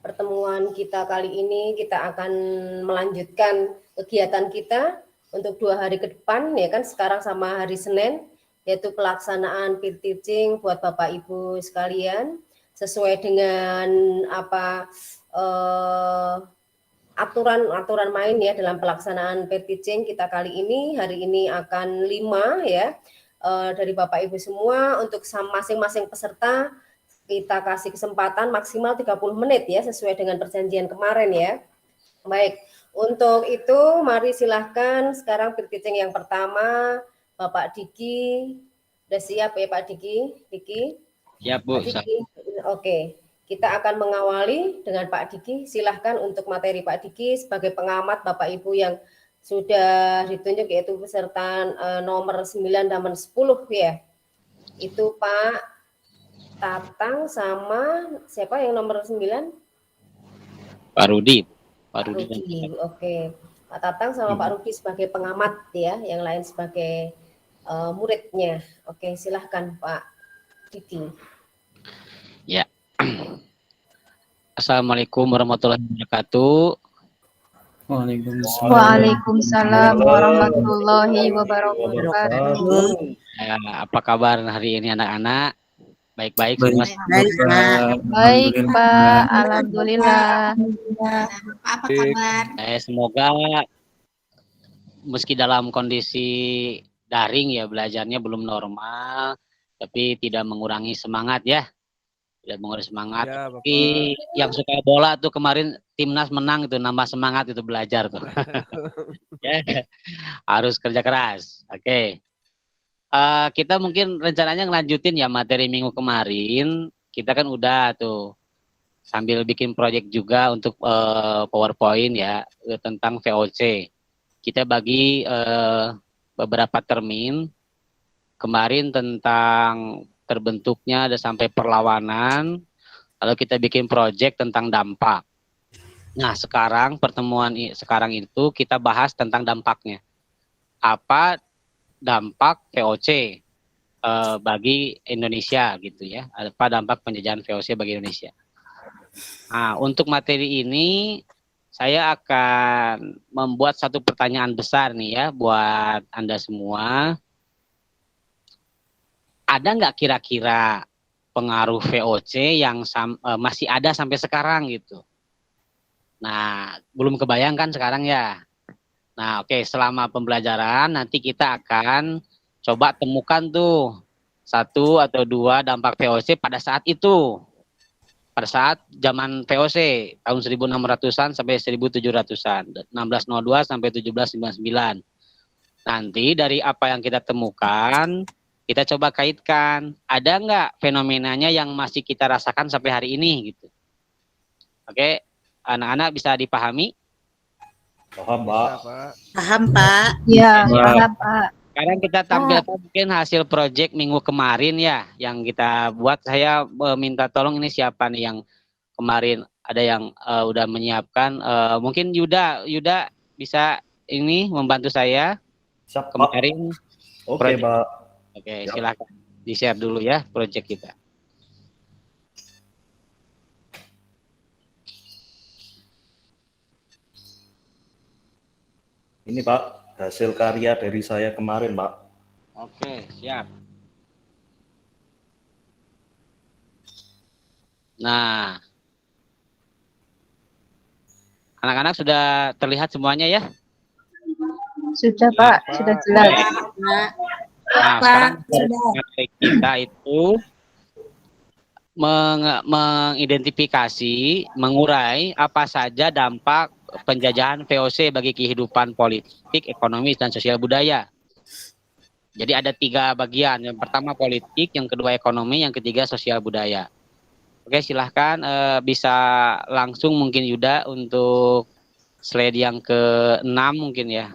pertemuan kita kali ini kita akan melanjutkan kegiatan kita untuk 2 hari ke depan ya kan, sekarang sama hari Senin, yaitu pelaksanaan peer teaching buat Bapak Ibu sekalian sesuai dengan aturan main ya dalam pelaksanaan peer teaching kita kali ini. Hari ini akan 5 ya dari Bapak Ibu semua. Untuk masing-masing peserta kita kasih kesempatan maksimal 30 menit ya, sesuai dengan perjanjian kemarin ya. Baik, untuk itu mari silahkan sekarang peer teaching yang pertama, Bapak Diki. Sudah siap ya Pak Diki? Siap Bu. Oke, kita akan mengawali dengan Pak Diki. Silahkan untuk materi Pak Diki sebagai pengamat Bapak Ibu yang sudah ditunjuk, yaitu peserta nomor 9 dan 10 ya. Itu Pak Tatang sama siapa yang nomor 9? Pak Rudi. Oke. Pak Tatang sama Pak Rudi sebagai pengamat ya, yang lain sebagai muridnya. Oke, silahkan Pak Diki. Ya. Assalamualaikum warahmatullahi wabarakatuh. Waalaikumsalam warahmatullahi wabarakatuh. Apa kabar hari ini anak-anak? Baik-baik semua. Baik Pak, alhamdulillah. Apa kabar? Semoga meski dalam kondisi daring ya, belajarnya belum normal, tapi tidak mengurangi semangat ya. Tidak mengurangi semangat. Ya, tapi yang suka bola tuh kemarin timnas menang itu, nambah semangat itu belajar tuh. Ya, harus kerja keras. Oke. Kita mungkin rencananya ngelanjutin ya materi minggu kemarin. Kita kan udah tuh sambil bikin proyek juga untuk PowerPoint ya tentang VOC. Kita bagi beberapa termin. Kemarin tentang terbentuknya ada sampai perlawanan. Lalu kita bikin proyek tentang dampak. Nah, sekarang pertemuan sekarang itu kita bahas tentang dampaknya. Apa dampak VOC bagi Indonesia gitu ya, apa dampak penjajahan VOC bagi Indonesia. Nah, untuk materi ini saya akan membuat satu pertanyaan besar nih ya buat Anda semua. Ada nggak kira-kira pengaruh VOC yang masih ada sampai sekarang gitu? Nah, belum kebayangkan sekarang ya. Nah, oke, selama pembelajaran nanti kita akan coba temukan tuh 1 atau 2 dampak VOC pada saat itu. Pada saat zaman VOC tahun 1600-an sampai 1700-an, 1602 sampai 1799. Nanti dari apa yang kita temukan, kita coba kaitkan, ada nggak fenomenanya yang masih kita rasakan sampai hari ini gitu. Oke, anak-anak bisa dipahami? Paham, Pak. Paham, Pak. Ya, paham, Pak. Sekarang kita tampilkan mungkin hasil proyek minggu kemarin ya, yang kita buat. Saya minta tolong ini siapa nih yang kemarin ada yang udah menyiapkan. Mungkin Yuda bisa ini membantu saya. Siap, kemarin. Oke, Pak. Oke, silakan di-share dulu ya proyek kita. Ini Pak, hasil karya dari saya kemarin Pak. Oke, siap. Nah, anak-anak sudah terlihat semuanya ya? Sudah Pak, sudah jelas. Nah, sekarang kita itu mengidentifikasi, mengurai apa saja dampak penjajahan VOC bagi kehidupan politik, ekonomi, dan sosial budaya. Jadi ada 3 bagian. Yang pertama politik, yang kedua ekonomi, yang ketiga sosial budaya. Oke, silahkan bisa langsung mungkin Yuda untuk slide yang ke-6 mungkin ya.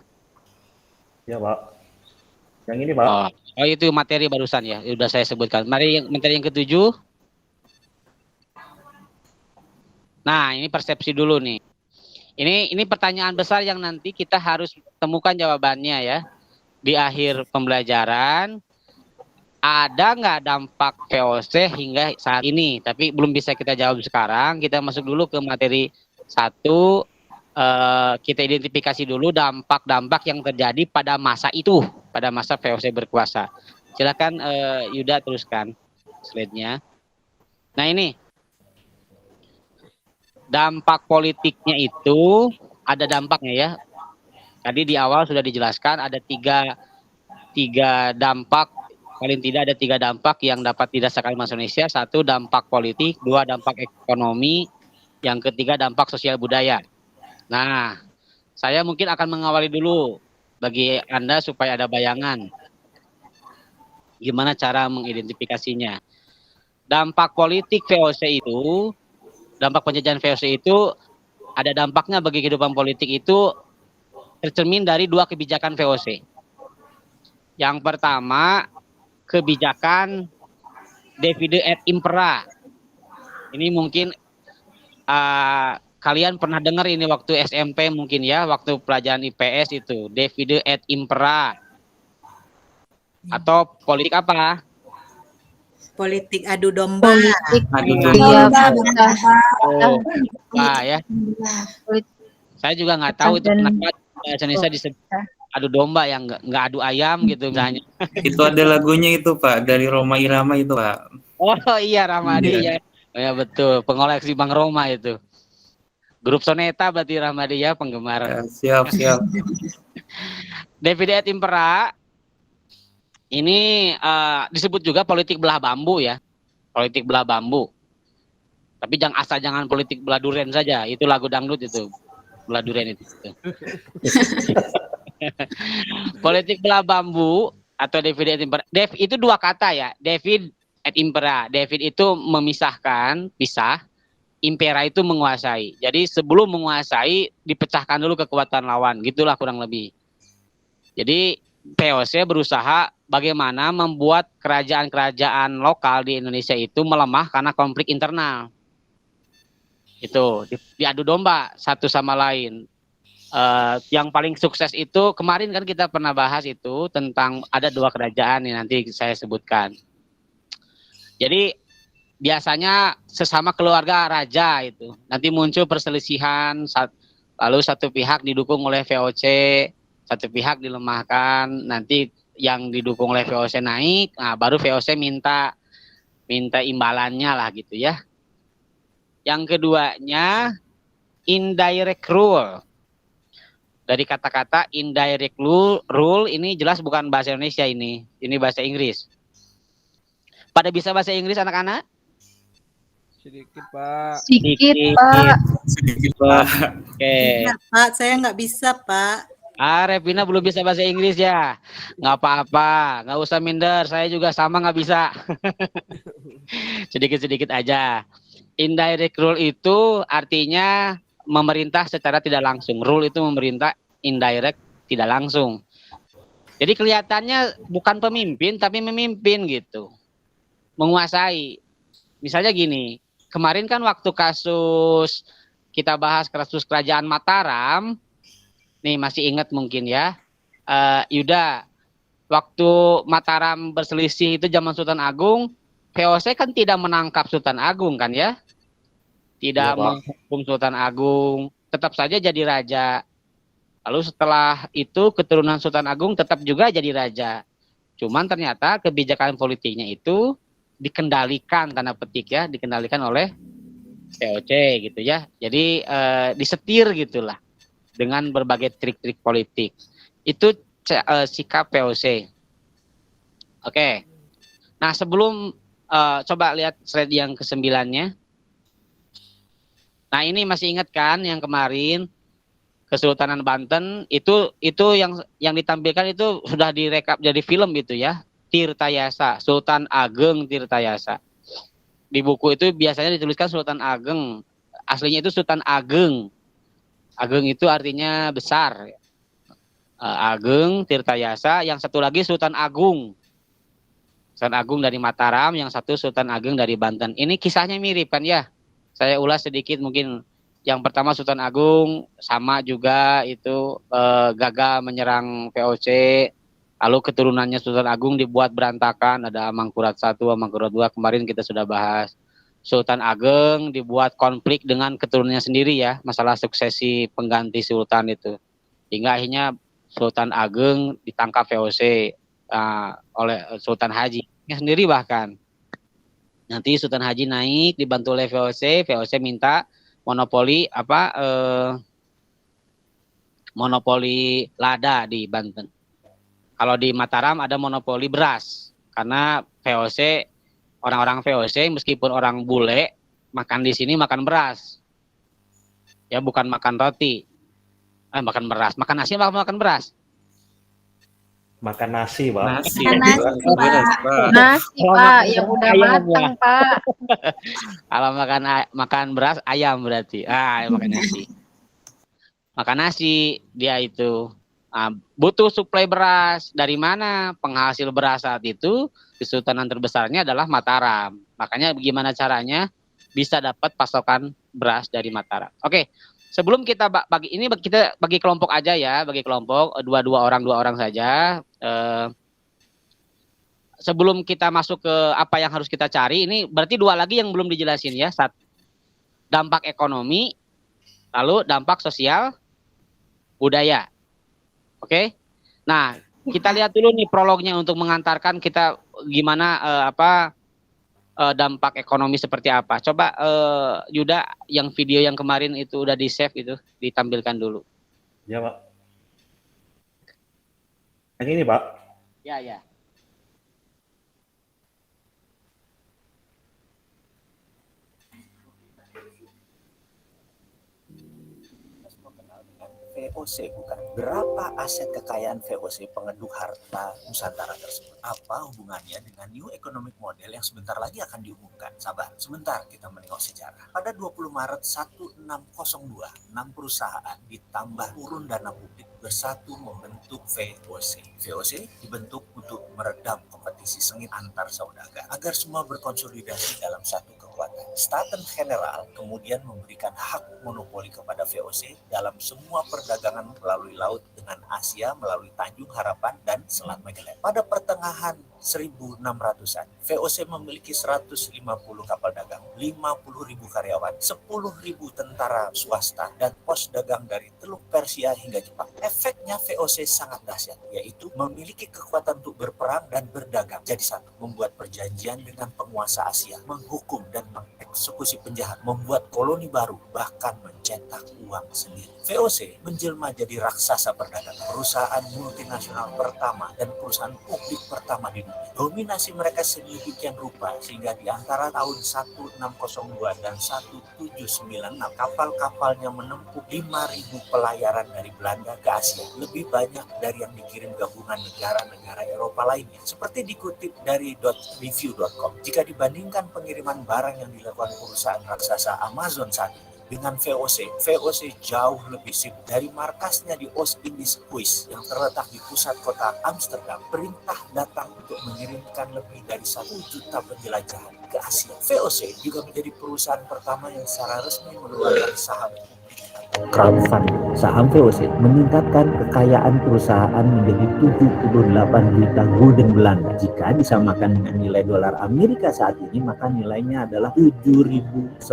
Ya Pak. Yang ini Pak. Oh itu materi barusan ya, sudah saya sebutkan. Materi yang ke-7. Nah, ini persepsi dulu nih. Ini pertanyaan besar yang nanti kita harus temukan jawabannya ya. Di akhir pembelajaran ada nggak dampak VOC hingga saat ini? Tapi belum bisa kita jawab sekarang. Kita masuk dulu ke materi 1. Kita identifikasi dulu dampak-dampak yang terjadi pada masa itu, pada masa VOC berkuasa. Silakan Yuda teruskan slide-nya. Nah ini dampak politiknya itu ada dampaknya ya. Tadi di awal sudah dijelaskan ada tiga dampak, paling tidak ada 3 dampak yang dapat dirasakan masyarakat Indonesia. 1 dampak politik, 2 dampak ekonomi, yang ketiga dampak sosial budaya. Nah, saya mungkin akan mengawali dulu bagi Anda supaya ada bayangan gimana cara mengidentifikasinya. Dampak politik VOC itu, dampak penjajahan VOC itu ada dampaknya bagi kehidupan politik itu tercermin dari 2 kebijakan VOC. Yang pertama, kebijakan divide et impera. Ini mungkin kalian pernah dengar ini waktu SMP mungkin ya, waktu pelajaran IPS itu, divide et impera. Atau politik apa? Politik adu domba. Politik. Adu Iya, domba. Oh, ya. Saya juga nggak tahu itu kenapa bahasa Indonesia disebut adu domba, yang nggak adu ayam gitu misalnya. Itu ada lagunya itu Pak, dari Roma Irama itu Pak. Oh iya, Ramadi ya. Ya betul, pengoleksi Bang Roma itu. Grup Soneta berarti Ramadi ya, penggemar. Ya, siap. Divide et impera ini disebut juga politik belah bambu ya. Politik belah bambu. Tapi jangan politik belah duren saja. Itu lagu dangdut itu. Belah duren itu. Politik belah bambu atau divide et impera. Dev itu 2 kata ya. Divide et impera. Divide itu memisahkan, pisah. Impera itu menguasai. Jadi sebelum menguasai dipecahkan dulu kekuatan lawan. Gitulah kurang lebih. Jadi VOC berusaha bagaimana membuat kerajaan-kerajaan lokal di Indonesia itu melemah karena konflik internal. Itu diadu domba satu sama lain. Yang paling sukses itu kemarin kan kita pernah bahas itu tentang ada 2 kerajaan yang nanti saya sebutkan. Jadi biasanya sesama keluarga raja itu nanti muncul perselisihan, lalu satu pihak didukung oleh VOC, satu pihak dilemahkan, nanti yang didukung oleh VOC naik, nah baru VOC minta imbalannya lah gitu ya. Yang keduanya indirect rule. Dari kata-kata indirect rule ini jelas bukan bahasa Indonesia ini bahasa Inggris. Pada bisa bahasa Inggris anak-anak? Sedikit, Pak. Oke. Pak, saya nggak bisa, Pak. Revina belum bisa bahasa Inggris ya, nggak apa-apa, nggak usah minder, saya juga sama nggak bisa. Sedikit-sedikit aja. Indirect rule itu artinya memerintah secara tidak langsung. Rule itu memerintah, indirect tidak langsung. Jadi kelihatannya bukan pemimpin tapi memimpin gitu, menguasai. Misalnya gini, kemarin kan waktu kasus kita bahas kasus kerajaan Mataram. Nih masih ingat mungkin ya, Yuda, waktu Mataram berselisih itu zaman Sultan Agung, VOC kan tidak menangkap Sultan Agung kan ya, tidak menghukum Sultan Agung, tetap saja jadi raja. Lalu setelah itu keturunan Sultan Agung tetap juga jadi raja. Cuman ternyata kebijakan politiknya itu dikendalikan, tanda petik ya, dikendalikan oleh VOC gitu ya. Jadi disetir gitulah dengan berbagai trik-trik politik. Itu sikap VOC. Oke. Nah sebelum coba lihat slide yang ke-9-nya. Nah ini masih ingat kan yang kemarin Kesultanan Banten itu yang ditampilkan itu sudah direkap jadi film gitu ya. Tirtayasa, Sultan Ageng Tirtayasa. Di buku itu biasanya dituliskan Sultan Ageng. Aslinya itu Sultan Ageng. Ageng itu artinya besar. Ageng Tirtayasa, yang satu lagi Sultan Agung. Sultan Agung dari Mataram, yang satu Sultan Ageng dari Banten. Ini kisahnya mirip kan ya? Saya ulas sedikit mungkin. Yang pertama Sultan Agung sama juga itu gagal menyerang VOC Lalu keturunannya Sultan Agung dibuat berantakan, ada Amangkurat 1, Amangkurat 2, kemarin kita sudah bahas. Sultan Ageng dibuat konflik dengan keturunannya sendiri ya, masalah suksesi pengganti sultan itu. Hingga akhirnya Sultan Ageng ditangkap VOC oleh Sultan Haji sendiri bahkan. Nanti Sultan Haji naik dibantu oleh VOC, VOC minta monopoli monopoli lada di Banten. Kalau di Mataram ada monopoli beras karena VOC, orang-orang VOC meskipun orang bule makan di sini makan beras. Ya bukan makan roti. Makan beras, makan nasi apa makan beras? Makan nasi, Pak. Nasi. Makan nasi, Beras, Pak. Nasi, Kalau Pak, makan yang udah ayam, matang, Pak. Kalau makan beras ayam berarti. Makan nasi. Makan nasi dia itu. Butuh suplai beras. Dari mana? Penghasil beras saat itu kesultanan terbesarnya adalah Mataram. Makanya bagaimana caranya bisa dapat pasokan beras dari Mataram. Oke, sebelum kita kita bagi kelompok aja ya, bagi kelompok dua orang saja. Sebelum kita masuk ke apa yang harus kita cari, ini berarti 2 lagi yang belum dijelasin ya. Dampak ekonomi, lalu dampak sosial, budaya. Oke, nah kita lihat dulu nih prolognya untuk mengantarkan kita gimana dampak ekonomi seperti apa. Coba Yuda yang video yang kemarin itu udah di save itu ditampilkan dulu. Ya, Pak. Yang ini, Pak. Ya. VOC bukan. Berapa aset kekayaan VOC pengeduh harta Nusantara tersebut? Apa hubungannya dengan new economic model yang sebentar lagi akan diumumkan? Sabar, sebentar kita menengok sejarah. Pada 20 Maret 1602, 6 perusahaan ditambah urun dana publik bersatu membentuk VOC. VOC dibentuk untuk meredam kompetisi sengit antar saudagar agar semua berkonsolidasi dalam satu kekuatan. Staten General kemudian memberikan hak monopoli kepada VOC dalam semua perdagangan melalui laut dengan Asia melalui Tanjung Harapan dan Selat Magellan. Pada pertengahan 1600-an, VOC memiliki 150 kapal dagang, 50.000 karyawan, 10.000 tentara swasta, dan pos dagang dari Teluk Persia hingga Jepang. Efeknya VOC sangat dahsyat, yaitu memiliki kekuatan untuk berperang dan berdagang jadi satu, membuat perjanjian dengan penguasa Asia, menghukum dan mengeksekusi penjahat, membuat koloni baru, bahkan mencetak uang sendiri. VOC menjelma jadi raksasa perdagangan, perusahaan multinasional pertama dan perusahaan publik pertama di dunia. Dominasi mereka sedemikian rupa sehingga di antara tahun 1602 dan 1796 kapal-kapalnya menempuh 5.000 pelayaran dari Belanda ke Asia, lebih banyak dari yang dikirim gabungan negara-negara Eropa lainnya. Seperti dikutip dari .review.com, jika dibandingkan pengiriman barang yang dilakukan perusahaan raksasa Amazon saat ini dengan VOC jauh lebih sibuk. Dari markasnya di Oost-Indisch yang terletak di pusat kota Amsterdam, perintah datang untuk mengirimkan lebih dari 1 juta penjelajahan ke Asia. VOC juga menjadi perusahaan pertama yang secara resmi mengeluarkan saham crowdfunding. Saham VOC meningkatkan kekayaan perusahaan menjadi 78 juta gulden Belanda. Jika disamakan dengan nilai dolar Amerika saat ini, maka nilainya adalah 7.900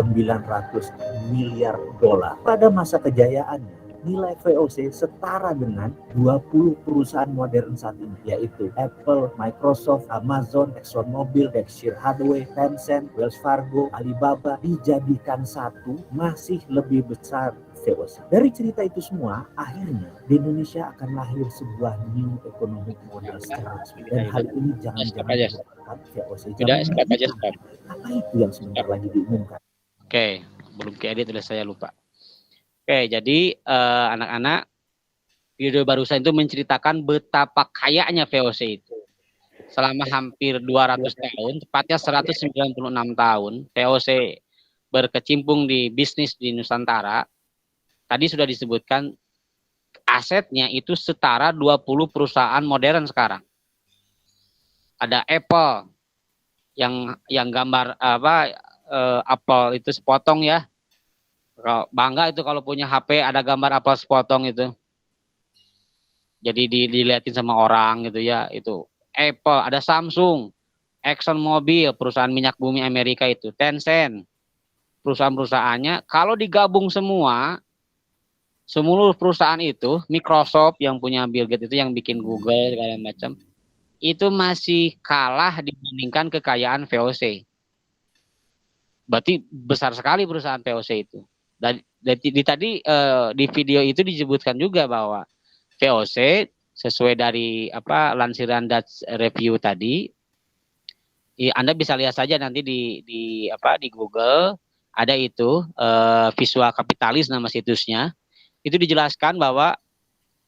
miliar dolar. Pada masa kejayaannya, nilai VOC setara dengan 20 perusahaan modern saat ini, yaitu Apple, Microsoft, Amazon, ExxonMobil, Berkshire Hathaway, Tencent, Wells Fargo, Alibaba. Dijadikan satu, masih lebih besar VOC. Dari cerita itu semua, akhirnya di Indonesia akan lahir sebuah new economic model secara resmi. Dan hal ini jangan-jangan merupakan VOC. Apa itu yang sebentar lagi diumumkan? Oke, belum keedit oleh saya lupa. Oke, jadi anak-anak, video barusan itu menceritakan betapa kayanya VOC itu. Selama hampir 200 tahun, tepatnya 196 tahun, VOC berkecimpung di bisnis di Nusantara. Tadi sudah disebutkan asetnya itu setara 20 perusahaan modern sekarang. Ada Apple yang gambar Apple itu sepotong ya. Bangga itu kalau punya HP ada gambar Apple sepotong itu. Jadi dilihatin sama orang gitu ya, itu Apple, ada Samsung, Exxon Mobil, perusahaan minyak bumi Amerika itu, Tencent, perusahaan-perusahaannya, kalau digabung semua, seluruh perusahaan itu, Microsoft yang punya Bill Gates itu yang bikin Google segala macam, itu masih kalah dibandingkan kekayaan VOC. Berarti besar sekali perusahaan VOC itu. Dan tadi di video itu disebutkan juga bahwa VOC sesuai dari lansiran Dutch Review tadi, Anda bisa lihat saja nanti di Google ada itu Visual Kapitalis nama situsnya. Itu dijelaskan bahwa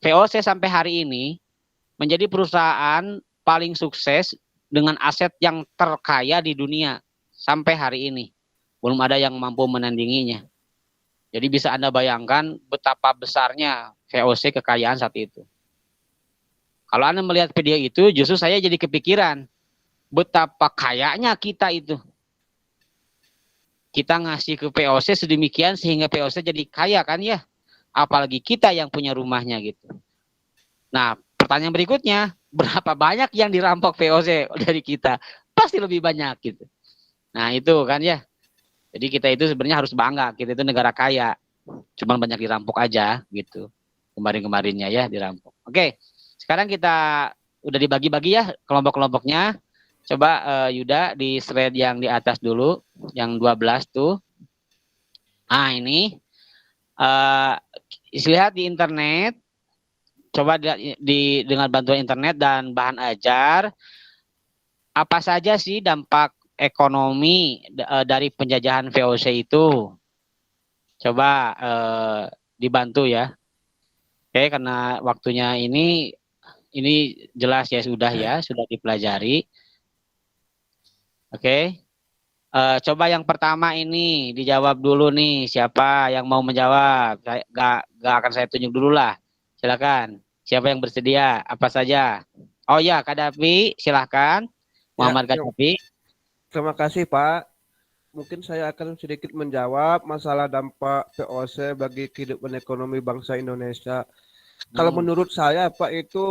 VOC sampai hari ini menjadi perusahaan paling sukses dengan aset yang terkaya di dunia sampai hari ini. Belum ada yang mampu menandinginya. Jadi bisa Anda bayangkan betapa besarnya VOC kekayaan saat itu. Kalau Anda melihat video itu, justru saya jadi kepikiran betapa kayanya kita itu. Kita ngasih ke VOC sedemikian sehingga VOC jadi kaya kan ya. Apalagi kita yang punya rumahnya gitu. Nah, pertanyaan berikutnya, berapa banyak yang dirampok VOC dari kita? Pasti lebih banyak gitu. Nah, itu kan ya. Jadi kita itu sebenarnya harus bangga, kita itu negara kaya. Cuman banyak dirampok aja gitu. Kemarin-kemarinnya ya dirampok. Oke, sekarang kita udah dibagi-bagi ya kelompok-kelompoknya. Coba Yuda di slide yang di atas dulu, yang 12 tuh. Nah ini, lihat di internet, coba dengan bantuan internet dan bahan ajar, apa saja sih dampak ekonomi dari penjajahan VOC itu? Coba dibantu ya. Oke, karena waktunya ini jelas ya sudah dipelajari. Oke. Coba yang pertama ini dijawab dulu nih, siapa yang mau menjawab? Gak akan saya tunjuk dulu lah. Silakan. Siapa yang bersedia? Apa saja? Oh ya, Kadafi, silakan. Muhammad Kadafi. Terima kasih Pak. Mungkin saya akan sedikit menjawab masalah dampak VOC bagi kehidupan ekonomi bangsa Indonesia. Kalau menurut saya Pak, itu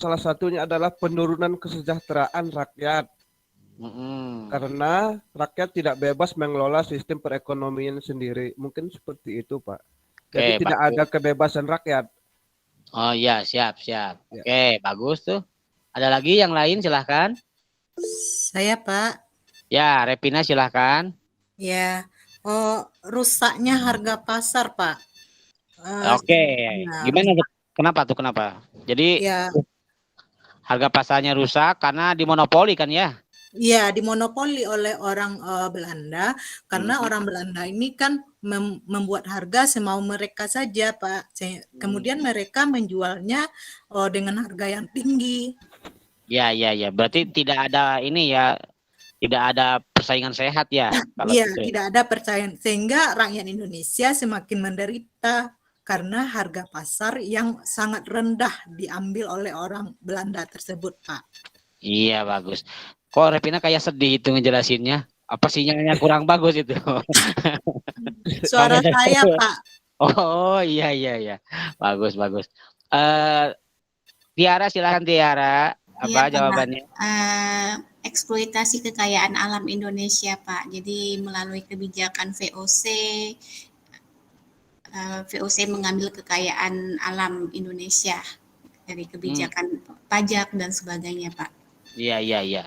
salah satunya adalah penurunan kesejahteraan rakyat. Karena rakyat tidak bebas mengelola sistem perekonomian sendiri. Mungkin seperti itu Pak. Jadi tidak ada kebebasan rakyat. Oh iya, siap. Ya. Oke, bagus tuh. Ada lagi yang lain, silahkan. Saya Pak. Ya, Repina silahkan. Ya, rusaknya harga pasar Pak. Oke, gimana? Kenapa? Jadi ya, harga pasarnya rusak karena dimonopoli kan ya? Iya, dimonopoli oleh orang Belanda karena orang Belanda ini kan membuat harga semau mereka saja, Pak. Kemudian mereka menjualnya dengan harga yang tinggi. Ya. Berarti tidak ada tidak ada persaingan sehat ya? Iya, tidak ada persaingan sehingga rakyat Indonesia semakin menderita karena harga pasar yang sangat rendah diambil oleh orang Belanda tersebut, Pak. Iya, bagus. Kok Repina kayak sedih itu ngejelasinnya? Apa sinyalnya kurang bagus itu? Suara saya, Pak. Oh, iya. Bagus. Tiara, silakan Tiara. Apa jawabannya? Eksploitasi kekayaan alam Indonesia, Pak. Jadi melalui kebijakan VOC mengambil kekayaan alam Indonesia dari kebijakan pajak dan sebagainya, Pak. Iya.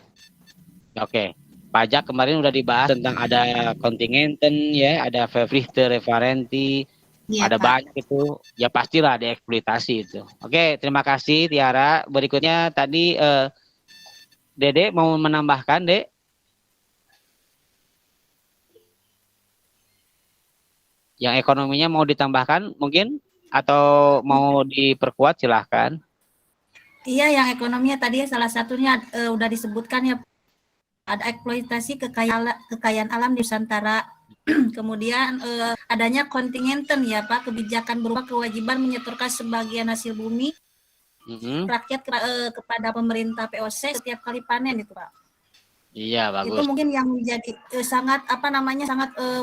Oke. Pajak kemarin udah dibahas tentang ada kontingenten ya, ada verpflichte referenti, ya, ada Pak. Banyak itu. Ya pastilah ada eksploitasi itu. Oke, terima kasih Tiara. Berikutnya tadi Dede mau menambahkan, Dek? Yang ekonominya mau ditambahkan mungkin atau mau diperkuat, silahkan. Iya, yang ekonominya tadi salah satunya udah disebutkan ya, ada eksploitasi kekayaan alam di Nusantara. Kemudian adanya kontingenten ya Pak, kebijakan berupa kewajiban menyetorkan sebagian hasil bumi rakyat kepada pemerintah VOC setiap kali panen itu Pak. Iya, bagus. Itu mungkin yang menjadi sangat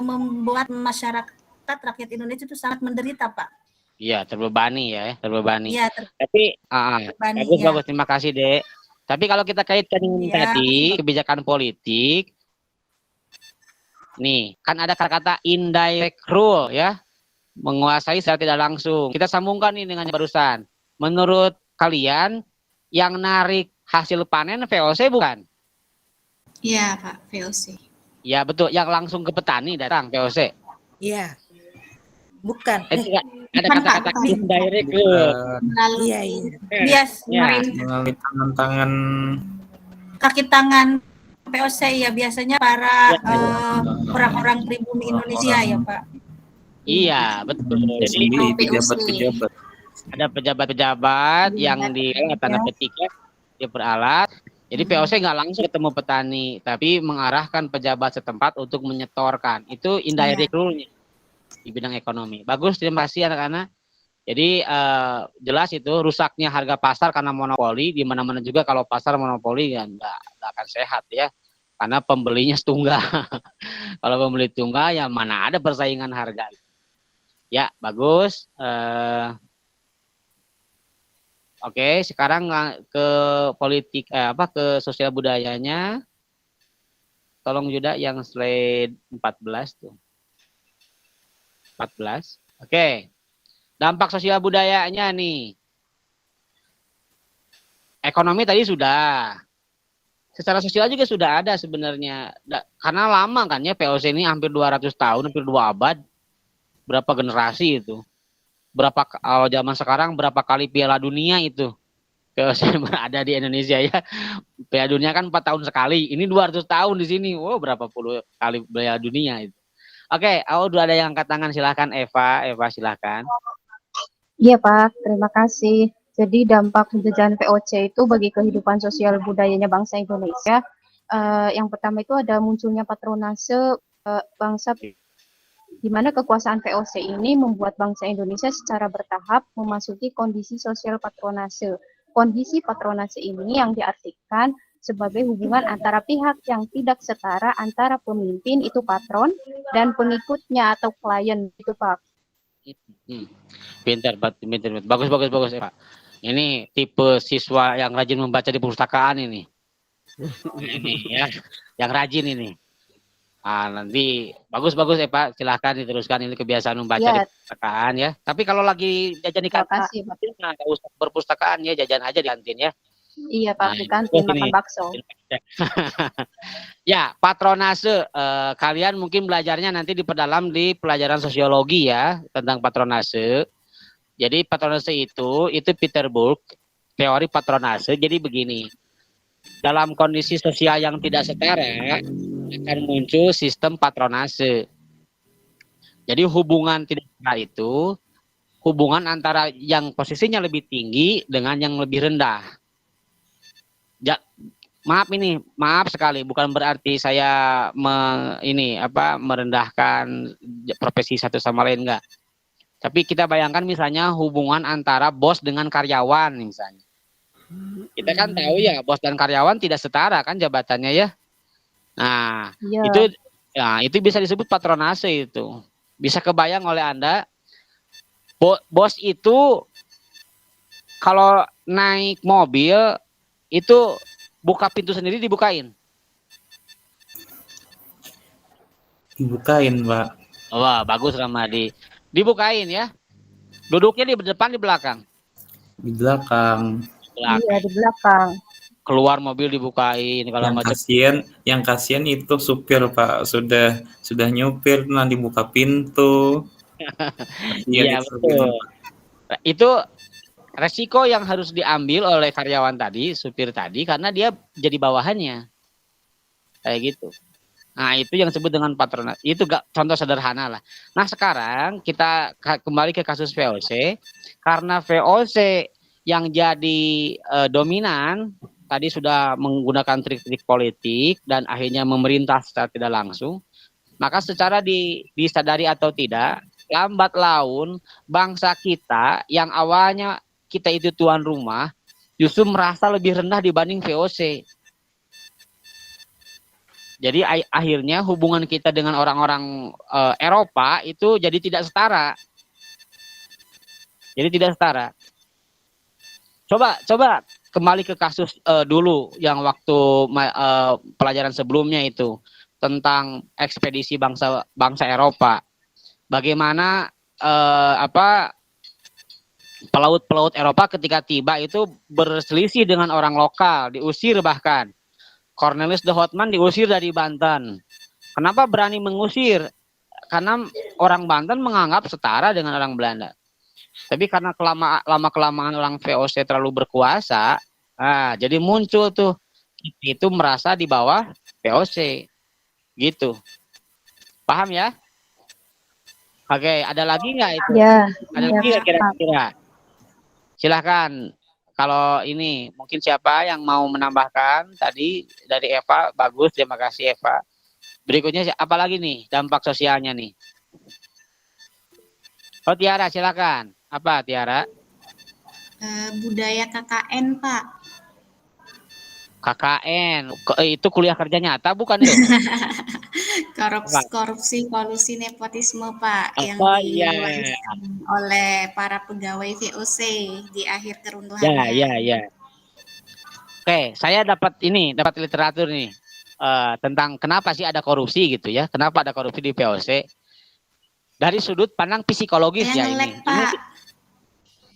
membuat masyarakat rakyat Indonesia itu sangat menderita Pak. Iya, terbebani ya, terbebani. Iya, Tapi terbebani bagus ya. bagus, terima kasih Dek. Tapi kalau kita kaitkan dengan Iya. tadi kebijakan politik, nih kan ada kata-kata indirect rule ya, menguasai secara tidak langsung. Kita sambungkan nih dengan yang barusan. Menurut kalian yang narik hasil panen VOC bukan? Iya, Pak, VOC. Ya betul, yang langsung ke petani datang VOC. Iya. Bukan. Itu ada Bukan, Pak, kata-kata bukan. indirect rule. Melalui Iya, iya. Bias Ya. Melalui tangan-tangan kaki tangan POC ya biasanya para orang-orang pribumi Indonesia ya Pak. Iya, betul. Jadi sendiri, pejabat-pejabat. ada pejabat-pejabat yang di tanda petik ya, dia beralat. Jadi POC nggak langsung ketemu petani, tapi mengarahkan pejabat setempat untuk menyetorkan. Itu indirect rule-nya di bidang ekonomi. Bagus, terima kasih anak-anak. Jadi jelas itu rusaknya harga pasar karena monopoli. Di mana-mana juga kalau pasar monopoli ya nggak akan sehat ya, karena pembelinya tunggal. Kalau pembeli tunggal ya mana ada persaingan harga. Ya bagus. Oke, sekarang ke politik ke sosial budayanya. Tolong Yuda yang slide 14 tuh. 14. Oke. Dampak sosial budayanya nih. Ekonomi tadi sudah. Secara sosial juga sudah ada sebenarnya. Karena lama kan ya POC ini hampir 200 tahun, hampir 2 abad. Berapa generasi itu? Berapa zaman sekarang berapa kali Piala Dunia itu POC berada di Indonesia ya. Piala Dunia kan 4 tahun sekali. Ini 200 tahun di sini. Wow, berapa puluh kali Piala Dunia itu. Oke, udah ada yang angkat tangan, silahkan Eva. Eva silahkan. Iya Pak, terima kasih. Jadi dampak penjajahan VOC itu bagi kehidupan sosial budayanya bangsa Indonesia, yang pertama itu ada munculnya patronase bangsa, di mana kekuasaan VOC ini membuat bangsa Indonesia secara bertahap memasuki kondisi sosial patronase. Kondisi patronase ini yang diartikan sebagai hubungan antara pihak yang tidak setara antara pemimpin itu patron dan pengikutnya atau klien itu Pak. Pintar, bagus Pak. Ini tipe siswa yang rajin membaca di perpustakaan ini. Ini ya, yang rajin ini. Nanti bagus Pak, silahkan diteruskan ini kebiasaan membaca di perpustakaan ya. Tapi kalau lagi jajan di kantin, nggak usah perpustakaan ya, jajan aja di kantin ya. Iya Pak, di kantin makan bakso. Ya, patronase. Kalian mungkin belajarnya nanti diperdalam di pelajaran sosiologi ya, tentang patronase. Jadi patronase itu Peter Burke, teori patronase. Jadi begini, dalam kondisi sosial yang tidak setara akan muncul sistem patronase. Jadi hubungan tidak setara itu hubungan antara yang posisinya lebih tinggi dengan yang lebih rendah. Maaf sekali, bukan berarti saya merendahkan profesi satu sama lain, enggak. Tapi kita bayangkan misalnya hubungan antara bos dengan karyawan misalnya. Kita kan tahu ya bos dan karyawan tidak setara kan jabatannya ya. Nah, itu bisa disebut patronase itu. Bisa kebayang oleh Anda, bos itu kalau naik mobil itu buka pintu sendiri dibukain. Dibukain, Pak. Wah, bagus Ramadi. Dibukain ya. Duduknya di depan di belakang. Di belakang. Iya, di belakang. Keluar mobil dibukain kalau macam. Yang kasihan itu supir, Pak. Sudah nyupir nanti buka pintu. Iya, betul. Itu resiko yang harus diambil oleh karyawan tadi, supir tadi, karena dia jadi bawahannya. Kayak gitu. Nah, itu yang disebut dengan patronat. Itu contoh sederhana lah. Nah, sekarang kita kembali ke kasus VOC. Karena VOC yang jadi dominan, tadi sudah menggunakan trik-trik politik dan akhirnya memerintah secara tidak langsung, maka secara disadari atau tidak, lambat laun bangsa kita yang awalnya kita itu tuan rumah, justru merasa lebih rendah dibanding VOC. Jadi akhirnya hubungan kita dengan orang-orang Eropa itu jadi tidak setara. Jadi tidak setara. Coba kembali ke kasus dulu yang waktu pelajaran sebelumnya itu tentang ekspedisi bangsa Eropa. Bagaimana pelaut Eropa ketika tiba itu berselisih dengan orang lokal, diusir bahkan. Cornelis de Houtman diusir dari Banten. Kenapa berani mengusir? Karena orang Banten menganggap setara dengan orang Belanda. Tapi karena lama-kelamaan orang VOC terlalu berkuasa, jadi muncul tuh itu merasa di bawah VOC. Gitu. Paham ya? Oke, ada lagi nggak itu? Ya, Ada ya, lagi nggak Pak. kira-kira? Silahkan. Kalau ini mungkin siapa yang mau menambahkan tadi dari Eva, bagus, terima kasih Eva. Berikutnya apa lagi nih dampak sosialnya nih? Oh Tiara, silakan. Apa Tiara? Budaya KKN, Pak. KKN, itu kuliah kerja nyata bukan itu? Korupsi, kolusi, nepotisme, Pak, yang Iya. diwariskan oleh para pegawai VOC di akhir keruntuhannya. Ya. Oke, saya dapat literatur nih tentang kenapa sih ada korupsi gitu ya? Kenapa ada korupsi di VOC? Dari sudut pandang psikologis Saya ya ngelek, ini. Pak.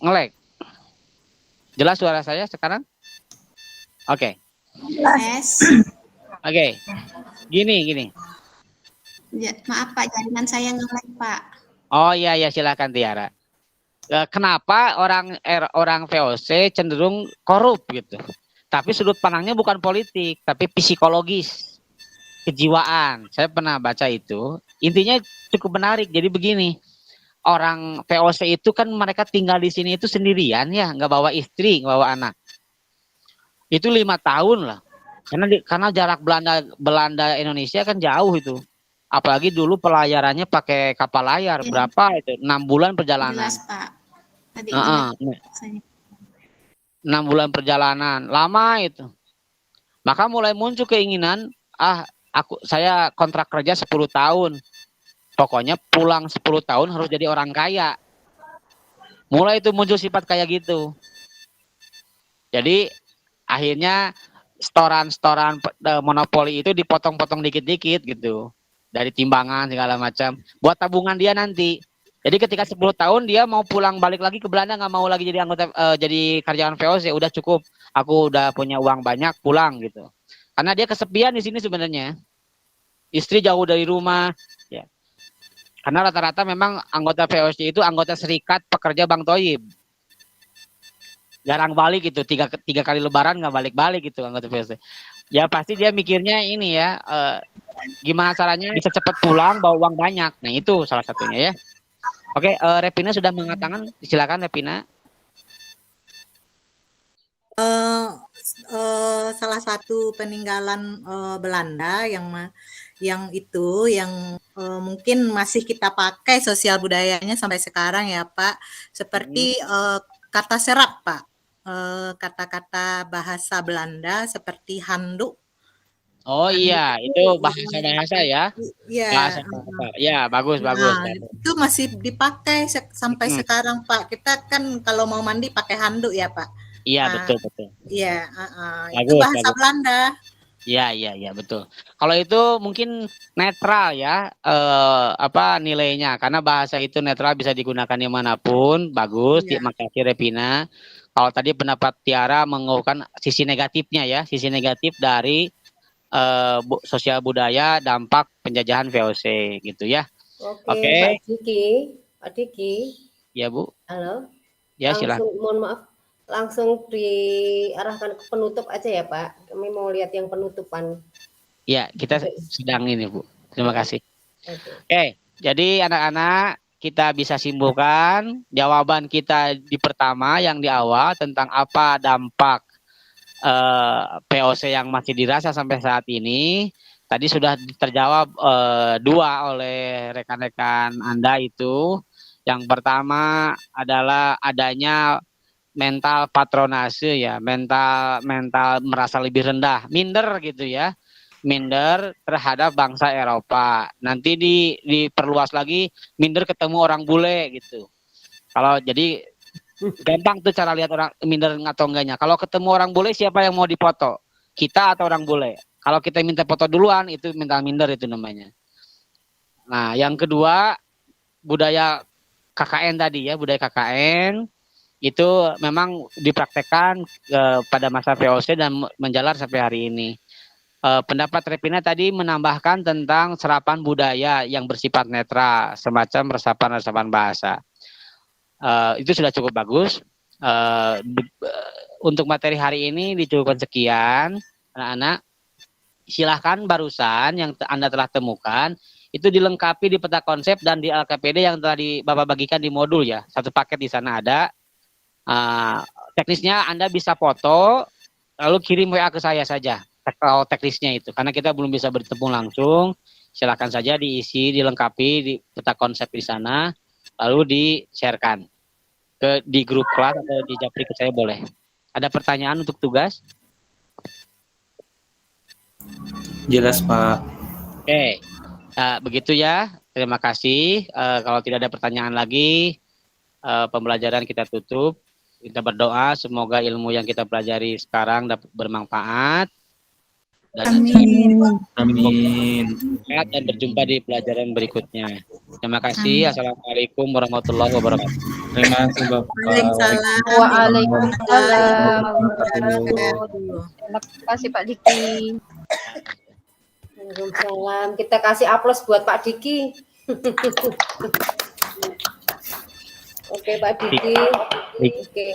Ngelek. Jelas suara saya sekarang? Oke. Yes. Oke. Gini. Ya, maaf Pak, jaringan saya ngelek, Pak. Oh iya silakan Tiara. Kenapa orang VOC cenderung korup gitu? Tapi sudut pandangnya bukan politik, tapi psikologis, kejiwaan. Saya pernah baca itu. Intinya cukup menarik. Jadi begini, orang VOC itu kan mereka tinggal di sini itu sendirian ya, nggak bawa istri, nggak bawa anak. Itu 5 tahun lah. Karena jarak Belanda Indonesia kan jauh itu. Apalagi dulu pelayarannya pakai kapal layar. Ya. Berapa itu? 6 bulan perjalanan. Jelas, Pak. Tadi 6 bulan perjalanan, lama itu. Maka mulai muncul keinginan, saya kontrak kerja 10 tahun. Pokoknya pulang 10 tahun harus jadi orang kaya. Mulai itu muncul sifat kayak gitu. Jadi akhirnya setoran monopoli itu dipotong-potong dikit-dikit gitu. Dari timbangan segala macam. Buat tabungan dia nanti. Jadi ketika 10 tahun dia mau pulang balik lagi ke Belanda, nggak mau lagi jadi anggota jadi karyawan VOC, udah cukup. Aku udah punya uang banyak, pulang gitu. Karena dia kesepian di sini sebenarnya. Istri jauh dari rumah, ya. Karena rata-rata memang anggota VOC itu anggota Serikat Pekerja Bang Toyib. Jarang balik gitu, tiga kali lebaran nggak balik-balik gitu anggota VOC. Ya pasti dia mikirnya ini ya, gimana caranya bisa cepat pulang bawa uang banyak. Nah itu salah satunya ya. Oke, Repina sudah mengangkat tangan, silakan Repina. Salah satu peninggalan Belanda yang mungkin masih kita pakai sosial budayanya sampai sekarang ya Pak, seperti kata serap Pak, kata-kata bahasa Belanda seperti handuk. Oh iya, itu bahasa ya. Iya. Bahasa. Ya, bagus. Itu masih dipakai sampai sekarang Pak. Kita kan kalau mau mandi pakai handuk ya Pak. Iya, betul. Iya, itu bahasa Belanda. Iya, betul. Kalau itu mungkin netral ya, nilainya. Karena bahasa itu netral, bisa digunakan dimanapun. Bagus, terima kasih Repina. Kalau tadi pendapat Tiara mengukuhkan sisi negatifnya ya, sisi negatif dari sosial budaya dampak penjajahan VOC gitu ya. Oke. Pak Diki. Ya Bu. Halo. Ya silakan. Mohon maaf, langsung diarahkan ke penutup aja ya Pak. Kami mau lihat yang penutupan. Ya, kita sedang ini Bu. Terima kasih. Oke, jadi anak-anak kita bisa simpulkan jawaban kita di pertama yang di awal tentang apa dampak VOC yang masih dirasa sampai saat ini. Tadi sudah terjawab 2 oleh rekan-rekan Anda itu. Yang pertama adalah adanya mental patronase ya, mental merasa lebih rendah, minder gitu ya. Minder terhadap bangsa Eropa. Nanti diperluas lagi, minder ketemu orang bule gitu. Kalau jadi Gampang tuh cara lihat orang minder atau enggaknya. Kalau ketemu orang bule, siapa yang mau dipoto? Kita atau orang bule? Kalau kita minta foto duluan, itu minta minder itu namanya. Nah, yang kedua, budaya KKN tadi ya, budaya KKN itu memang dipraktekkan pada masa VOC dan menjalar sampai hari ini. Pendapat Repina tadi menambahkan tentang serapan budaya yang bersifat netral, semacam resapan-resapan bahasa. Itu sudah cukup bagus. Untuk materi hari ini dicukupkan sekian, anak-anak. Silahkan barusan yang Anda telah temukan itu dilengkapi di peta konsep dan di LKPD yang telah Bapak bagikan di modul ya. Satu paket di sana ada. Teknisnya Anda bisa foto lalu kirim WA ke saya saja kalau teknisnya itu, karena kita belum bisa bertemu langsung. Silakan saja diisi, dilengkapi di peta konsep di sana lalu di-sharekan di grup kelas atau di japri ke saya boleh. Ada pertanyaan untuk tugas? Jelas, Pak. Oke, begitu ya. Terima kasih. Kalau tidak ada pertanyaan lagi, pembelajaran kita tutup. Kita berdoa semoga ilmu yang kita pelajari sekarang dapat bermanfaat. Dan Amin. Dan berjumpa di pelajaran berikutnya. Terima kasih. Assalamualaikum warahmatullahi wabarakatuh. Terima kasih, Bapak. Waalaikumsalam. Terima kasih Pak Diki. Waalaikumsalam. Kita kasih aplaus buat Pak Diki. Oke, Pak Diki. Oke.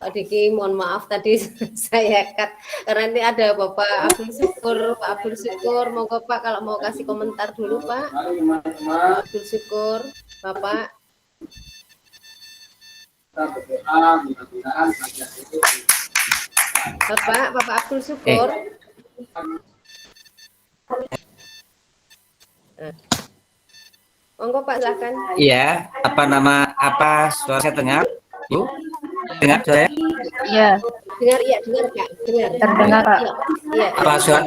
Pak Diki, mohon maaf tadi saya cut karena ini ada Bapak Abdul Syukur. Pak Abdul Syukur, monggo Pak kalau mau kasih komentar dulu Pak. Pak Abdul Syukur, Bapak. Bapak Abdul Syukur. Monggo Pak, silakan. Iya, apa suara saya dengar? Bu? Dengar saya? Iya. Dengar, iya, dengar Pak. Dengar. Terdengar Pak. Iya. Apa suara?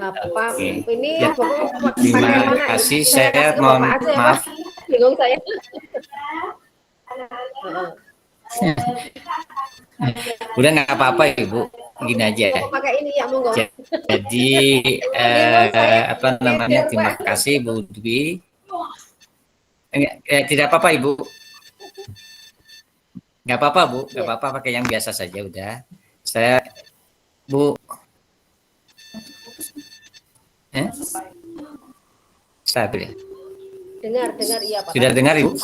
Bapak, Oke. ini Ya. Bapak Terima pakai mana? kasih, Saya saya kasih ke mohon Bapak aja ya, maaf. Pak. Bingung saya. Udah nggak apa-apa Ibu, gini aja. Bapak pakai ini ya, monggo. Jadi apa namanya? Terima kasih Bu Dwi. Tidak apa-apa Ibu. Nggak apa-apa Bu, nggak apa-apa, pakai yang biasa saja udah. Saya Bu. Stabil ya. Dengar iya Pak. Sudah dengar Ibu?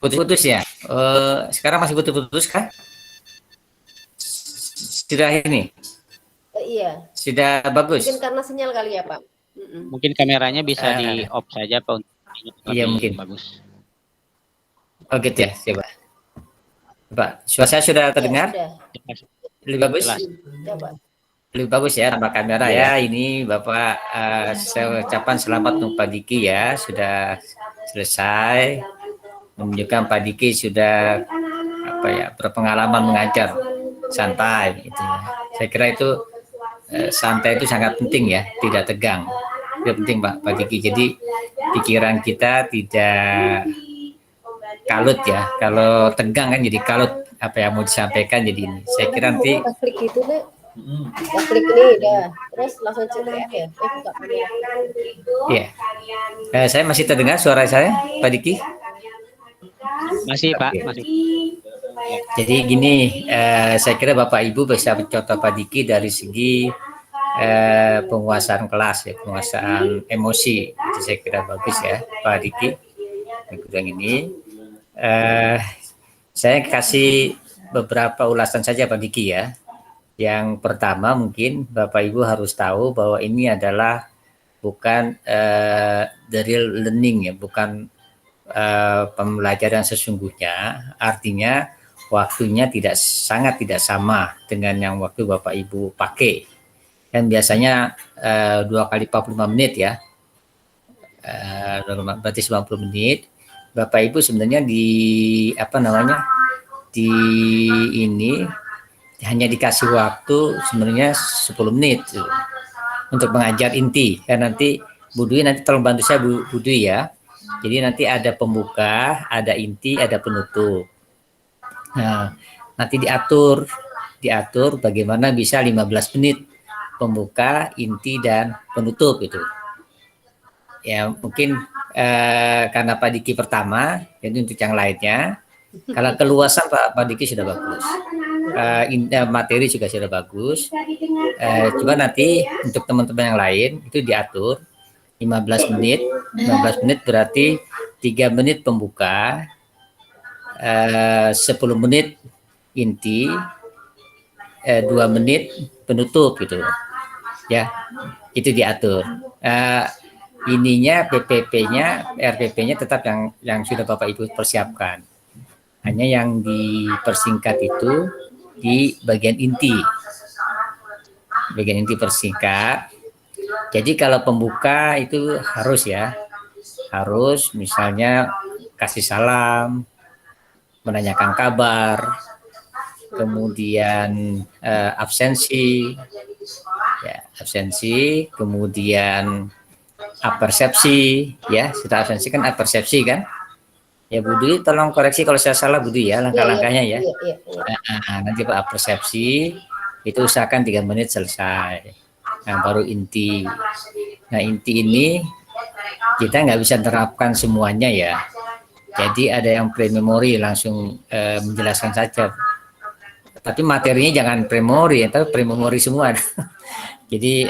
Putus-putus ya. Sekarang masih putus-putus kah? Sudah ini? Iya. Sudah bagus. Mungkin karena sinyal kali ya Pak. Mungkin kameranya bisa di off saja Pak. Iya mungkin. Bagus. Oh gitu ya, coba. Pak, suara saya sudah terdengar? Ya, lebih bagus? ya, Pak. Lebih bagus ya tanpa kamera ya. Ini Bapak saya ucapkan selamat untuk Pak Diki ya, sudah selesai. Menunjukkan Pak Diki sudah berpengalaman mengajar santai gitu ya. Saya kira itu santai itu sangat penting ya, tidak tegang. Itu penting Pak Diki. Jadi pikiran kita tidak kalut ya. Kalau tegang kan jadi kalut apa yang mau disampaikan jadi ini. Saya kira nanti klik gitu Nek. Klik ini udah. Terus langsung CTF ya. Buka kamera. Iya. Saya masih terdengar suara saya Pak Diki? Masih Pak, masih. Jadi gini, saya kira Bapak Ibu bisa mencontoh Pak Diki dari segi penguasaan kelas ya, penguasaan emosi. Itu saya kira bagus ya Pak Diki. Yang ini saya kasih beberapa ulasan saja Pak Diki ya. Yang pertama mungkin Bapak Ibu harus tahu bahwa ini adalah bukan the real learning ya, bukan pembelajaran sesungguhnya. Artinya waktunya sangat tidak sama dengan yang waktu Bapak Ibu pakai. Dan biasanya 2 kali 45 menit ya. Berarti 90 menit. Bapak Ibu sebenarnya di hanya dikasih waktu sebenarnya 10 menit untuk mengajar inti. Dan nanti Bu Dwi nanti tolong bantu saya Bu Dwi ya. Jadi nanti ada pembuka, ada inti, ada penutup. Nah, nanti diatur bagaimana bisa 15 menit pembuka, inti, dan penutup itu. Ya mungkin karena Pak Diki pertama, jadi untuk yang lainnya, kalau keluasan Pak Diki sudah bagus, materi juga sudah bagus. Coba nanti untuk teman-teman yang lain itu diatur 15 menit, 15 menit berarti 3 menit pembuka, 10 menit inti, 2 menit penutup gitu ya, itu diatur. Ininya PPP-nya, RPP-nya tetap yang sudah Bapak Ibu persiapkan. Hanya yang dipersingkat itu di bagian inti. Bagian inti persingkat. Jadi kalau pembuka itu harus ya, harus misalnya kasih salam, menanyakan kabar, kemudian absensi, ya absensi, kemudian apersepsi, ya sudah absensi kan apersepsi kan, ya Bu Dwi tolong koreksi kalau saya salah Bu Dwi ya langkah-langkahnya ya. Nanti Pak apersepsi itu usahakan 3 menit selesai. Nah baru inti. Nah inti ini kita nggak bisa terapkan semuanya ya. Jadi ada yang pre-memori langsung menjelaskan saja. Tapi materinya jangan pre-memori, tapi pre-memori semua. Jadi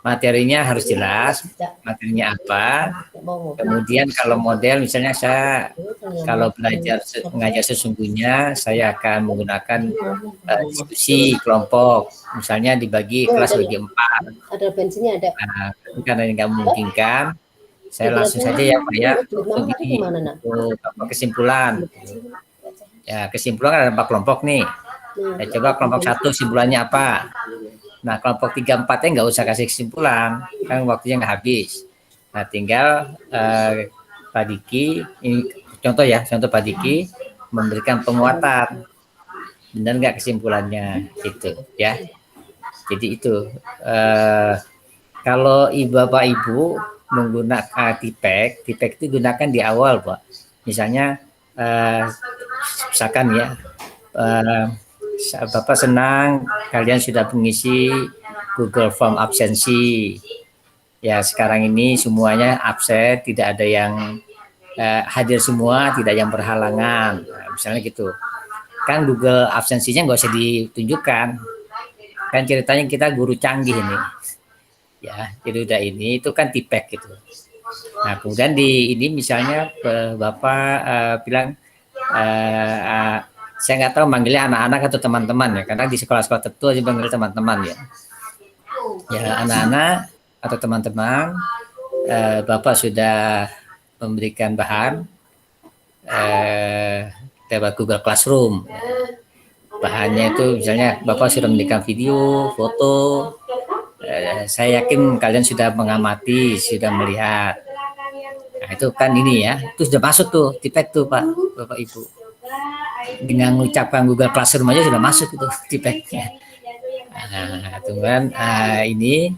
materinya harus jelas, materinya apa. Kemudian kalau model misalnya saya kalau mengajar sesungguhnya saya akan menggunakan diskusi kelompok, misalnya dibagi kelas bagi 4. Ada bensinnya ada. Nah, karena ini nggak memungkinkan, saya langsung saja ya Pak ya untuk ini untuk kesimpulan. Ya kesimpulan ada 4 kelompok nih. Ya, coba kelompok 1 kesimpulannya apa? Nah kelompok 3, 4-nya nggak usah kasih kesimpulan, kan waktunya nggak habis. Nah tinggal Pak Diki, ini contoh ya, contoh Pak Diki memberikan penguatan, benar nggak kesimpulannya gitu ya. Jadi itu kalau Bapak Ibu menggunakan tipek itu gunakan di awal Pak. Misalnya misalkan ya. Bapak senang kalian sudah mengisi Google Form absensi. Ya sekarang ini semuanya absen, tidak ada yang hadir semua, tidak yang berhalangan. Nah, misalnya gitu. Kan Google absensinya nggak usah ditunjukkan. Kan ceritanya kita guru canggih ini. Ya, jadi udah ini itu kan tipek gitu. Nah kemudian di ini misalnya Bapak bilang saya nggak tahu manggilnya anak-anak atau teman-teman ya, karena di sekolah-sekolah tertentu aja panggil teman-teman ya. Ya anak-anak atau teman-teman, Bapak sudah memberikan bahan lewat Google Classroom. Bahannya itu misalnya Bapak sudah memberikan video, foto. Saya yakin kalian sudah mengamati, sudah melihat. Nah itu kan ini ya, itu sudah masuk tuh tipek tuh Pak, Bapak Ibu. Dengan mengucapkan Google Classroom aja sudah masuk itu tipeknya. Nah, kemudian ini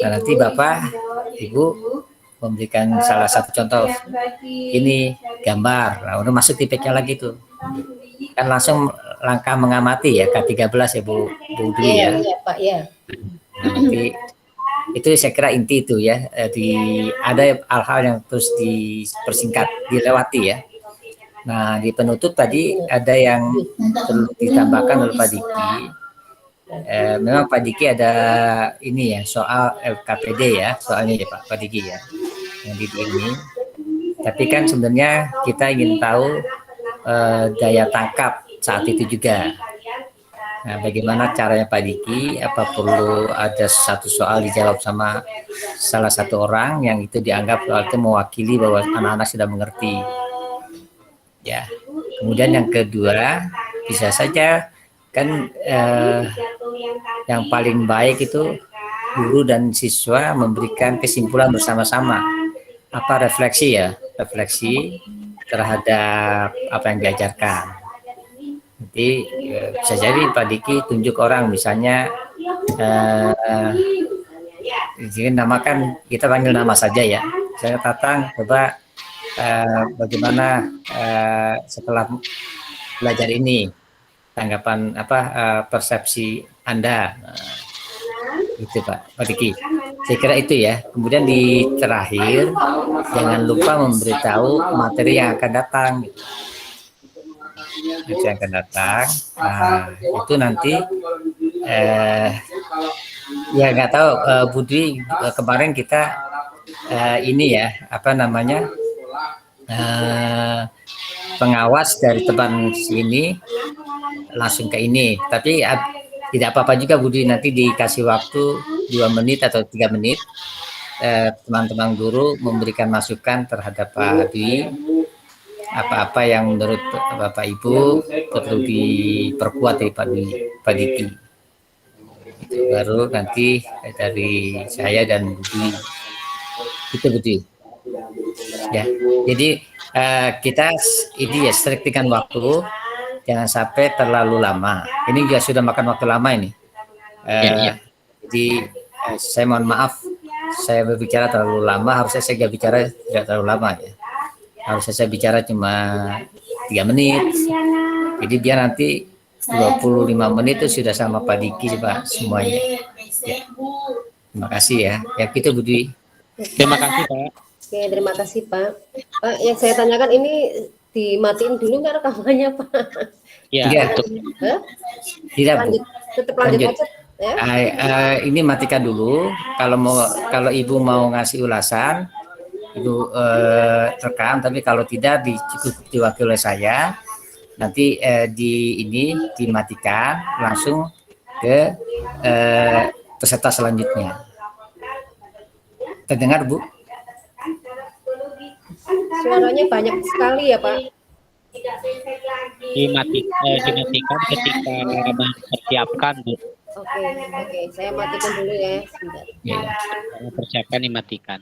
nanti Bapak Ibu memberikan salah satu contoh ini gambar. Nah, udah masuk tipeknya lagi tuh. Kan langsung langkah mengamati ya K13 ya Bu Dwi ya. Iya Pak ya. Nanti itu saya kira inti itu ya, ada hal-hal yang terus dipersingkat, dilewati ya. Nah di penutup tadi ada yang perlu ditambahkan oleh Pak Diki. Memang Pak Diki ada ini ya soal LKPD ya, soalnya ya Pak Diki ya yang di ini. Tapi kan sebenarnya kita ingin tahu daya tangkap saat itu juga. Nah, bagaimana caranya Pak Diki? Apa perlu ada satu soal dijawab sama salah satu orang yang itu dianggap soal itu mewakili bahwa anak-anak sudah mengerti? Ya. Kemudian yang kedua, bisa saja kan yang paling baik itu guru dan siswa memberikan kesimpulan bersama-sama. Apa refleksi ya? Refleksi terhadap apa yang diajarkan. Nanti bisa jadi Pak Diki tunjuk orang misalnya namakan, kita panggil nama saja ya, Saya Tatang, coba bagaimana setelah belajar ini, tanggapan persepsi Anda, itu Pak Diki. Saya kira itu ya. Kemudian di terakhir, jangan lupa memberitahu materi yang akan datang. Materi yang akan datang, itu nanti ya nggak tahu, Budi, kemarin kita ini ya, pengawas dari teman sini langsung ke ini, tapi tidak apa-apa juga Budi, nanti dikasih waktu 2 menit atau 3 menit, teman-teman guru memberikan masukan terhadap Pak Dwi, apa-apa yang menurut Bapak Ibu perlu diperkuat dari Pak Diki. Itu baru nanti dari saya dan Budi. Itu Budi. Ya, jadi kita ini ya strict dengan waktu, jangan sampai terlalu lama. Ini juga sudah makan waktu lama ini. Jadi saya mohon maaf, saya berbicara terlalu lama. Harusnya saya bicara tidak terlalu lama ya. Harusnya saya bicara cuma 3 menit. Jadi biar nanti 25 menit itu sudah sama Pak Diki Pak semuanya. Ya. Terima kasih ya. Ya gitu Budi. Terima kasih Pak. Oke, terima kasih Pak. Pak, yang saya tanyakan ini dimatiin dulu nggak rekamannya Pak? Iya. Tidak Bu. Tetap lanjut aja. Ya? Ini matikan dulu. Kalau Ibu mau ngasih ulasan, Ibu rekam. Tapi kalau tidak cukup diwakili oleh saya. Nanti dimatikan langsung ke peserta selanjutnya. Terdengar Bu? Suaranya banyak sekali ya Pak. Dimatikan ketika mempersiapkan Bu. Oke, saya matikan dulu ya. Sebentar. Ya. Persiapkan dimatikan.